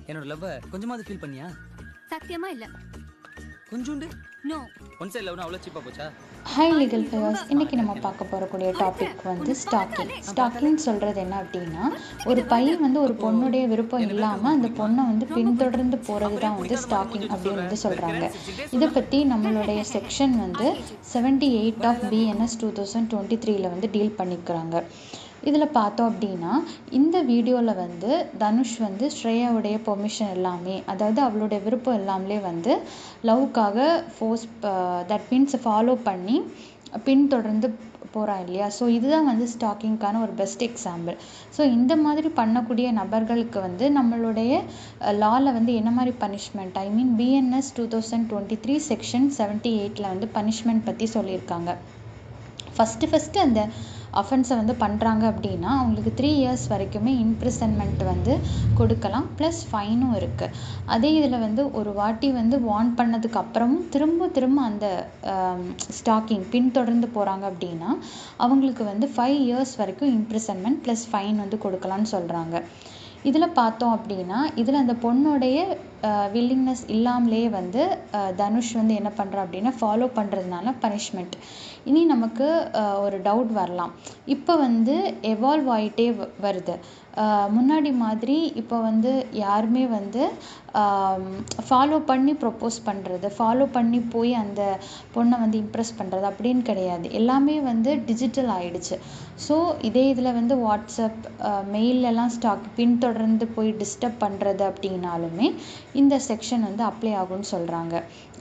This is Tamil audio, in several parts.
என்னோட லவ்வ கொஞ்சமாவது ஃபீல் பண்ணியா? சத்தியமா இல்ல. கொஞ்சோண்டு நோ. ஒன் சைடு லவ்னா அவ்வளோ சீப்பா போச்சா? Hi legal fires. இன்றைக்கி நம்ம பார்க்க போகக்கூடிய டாபிக் வந்து ஸ்டாக்கிங். ஸ்டாக்கிங் சொல்கிறது என்ன அப்படின்னா, ஒரு பையன் வந்து ஒரு பொண்ணுடைய விருப்பம் இல்லாமல் அந்த பொண்ணை வந்து பின்தொடர்ந்து போகிறது தான் வந்து ஸ்டாக்கிங் அப்படின்னு வந்து சொல்கிறாங்க. இதை பற்றி நம்மளுடைய செக்ஷன் வந்து 78 ஆஃப் BNS 2023 வந்து டீல் பண்ணிக்கிறாங்க. இதில் பார்த்தோம் அப்படின்னா, இந்த வீடியோவில் வந்து தனுஷ் வந்து ஸ்ரேயாவுடைய பெர்மிஷன் எல்லாமே, அதாவது அவளுடைய விருப்பம் எல்லாமே வந்து லவ்க்காக ஃபோர்ஸ், தட் மீன்ஸ் ஃபாலோ பண்ணி பின்தொடர்ந்து போகிறான் இல்லையா. ஸோ இதுதான் வந்து ஸ்டாக்கிங்க்கான ஒரு பெஸ்ட் எக்ஸாம்பிள். ஸோ இந்த மாதிரி பண்ணக்கூடிய நபர்களுக்கு வந்து நம்மளுடைய லாவில் வந்து என்ன மாதிரி பனிஷ்மெண்ட், ஐ மீன் BNS 2023 செக்ஷன் 78 வந்து பனிஷ்மெண்ட் பற்றி சொல்லியிருக்காங்க. ஃபஸ்ட்டு அந்த அஃபென்ஸை வந்து பண்ணுறாங்க அப்படின்னா அவங்களுக்கு 3 years வரைக்குமே இம்ப்ரிசன்மெண்ட் வந்து கொடுக்கலாம், ப்ளஸ் ஃபைனும் இருக்குது. அதே இதில் வந்து ஒரு வாட்டி வந்து வார்ன் பண்ணதுக்கு அப்புறமும் திரும்ப அந்த ஸ்டாக்கிங் பின்தொடர்ந்து போகிறாங்க அப்படின்னா அவங்களுக்கு வந்து 5 years வரைக்கும் இம்ப்ரிசன்மெண்ட் ப்ளஸ் ஃபைன் வந்து கொடுக்கலான்னு சொல்கிறாங்க. இதில் பார்த்தோம் அப்படின்னா இதில் அந்த பொண்ணுடைய வில்லிங்னஸ் இல்லாமலே வந்து தனுஷ் வந்து என்ன பண்ணுறா அப்படின்னா ஃபாலோ பண்ணுறதுனால பனிஷ்மெண்ட். இனி நமக்கு ஒரு டவுட் வரலாம், இப்போ வந்து எவால்வ் ஆகிட்டே வருது. முன்னாடி மாதிரி இப்போ வந்து யாருமே வந்து ஃபாலோ பண்ணி ப்ரொப்போஸ் பண்ணுறது, ஃபாலோ பண்ணி போய் அந்த பொண்ணை வந்து இம்ப்ரெஸ் பண்ணுறது அப்படின்னு கிடையாது. எல்லாமே வந்து டிஜிட்டல் ஆகிடுச்சு. ஸோ இதே இதில் வந்து வாட்ஸ்அப், மெயிலெல்லாம் பின்தொடர்ந்து போய் டிஸ்டர்ப் பண்ணுறது அப்படின்னாலுமே இந்த செக்ஷன் வந்து அப்ளை ஆகும்னு சொல்கிறாங்க.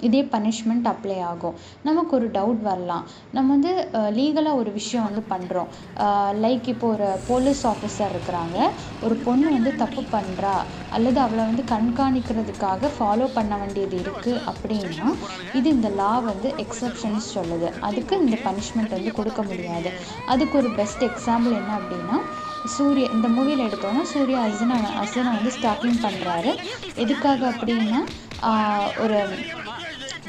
இதே பனிஷ்மெண்ட் அப்ளை ஆகும். நமக்கு ஒரு டவுட் வரலாம், நம்ம வந்து லீகலாக ஒரு விஷயம் வந்து பண்ணுறோம். லைக் இப்போ ஒரு போலீஸ் ஆஃபீஸர் இருக்கிறாங்க, ஒரு பொண்ணு வந்து தப்பு பண்ணுறா அல்லது அவளை வந்து கண்காணிக்கிறதுக்காக ஃபாலோ பண்ண வேண்டியது இருக்குது அப்படின்னா இது இந்த லா வந்து எக்ஸப்ஷன்ஸ் சொல்லுது. அதுக்கு இந்த பனிஷ்மெண்ட் வந்து கொடுக்க முடியாது. அதுக்கு ஒரு பெஸ்ட் எக்ஸாம்பிள் என்ன அப்படின்னா, சூர்யா இந்த மூவியில் எடுத்தோன்னா சூர்யா அர்ஜுனை வந்து ஸ்டாக்கிங் பண்ணுறாரு. எதுக்காக அப்படின்னா ஒரு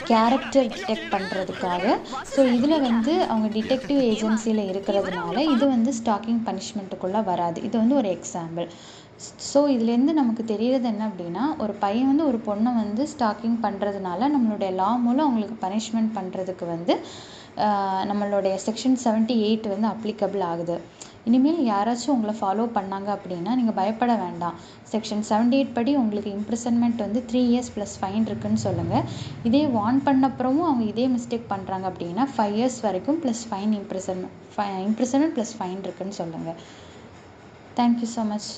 கேரக்டர் டிடெக்ட் பண்ணுறதுக்காக. ஸோ இதில் வந்து அவங்க டிடெக்டிவ் ஏஜென்சியில் இருக்கிறதுனால இது வந்து ஸ்டாக்கிங் பனிஷ்மெண்ட்டுக்குள்ளே வராது. இது வந்து ஒரு எக்ஸாம்பிள். ஸோ இதுலேருந்து நமக்கு தெரியறது என்ன அப்படின்னா, ஒரு பையன் வந்து ஒரு பொண்ணை வந்து ஸ்டாக்கிங் பண்ணுறதுனால நம்மளுடைய லா மூலம் அவங்களுக்கு பனிஷ்மெண்ட் பண்ணுறதுக்கு வந்து நம்மளுடைய செக்ஷன் 78 வந்து அப்ளிகபிள் ஆகுது. இனிமேல் யாராச்சும் உங்களை ஃபாலோ பண்ணாங்க அப்படின்னா நீங்கள் பயப்பட வேண்டாம். செக்ஷன் 78 படி உங்களுக்கு இம்ப்ரிசன்மெண்ட் வந்து 3 years ப்ளஸ் ஃபைன் இருக்குன்னு சொல்லுங்கள். இதே வார்ன் பண்ணப்புறமும் அவங்க இதே மிஸ்டேக் பண்ணுறாங்க அப்படின்னா 5 years வரைக்கும் plus fine imprisonment plus fine இருக்குன்னு சொல்லுங்கள். Thank you so much.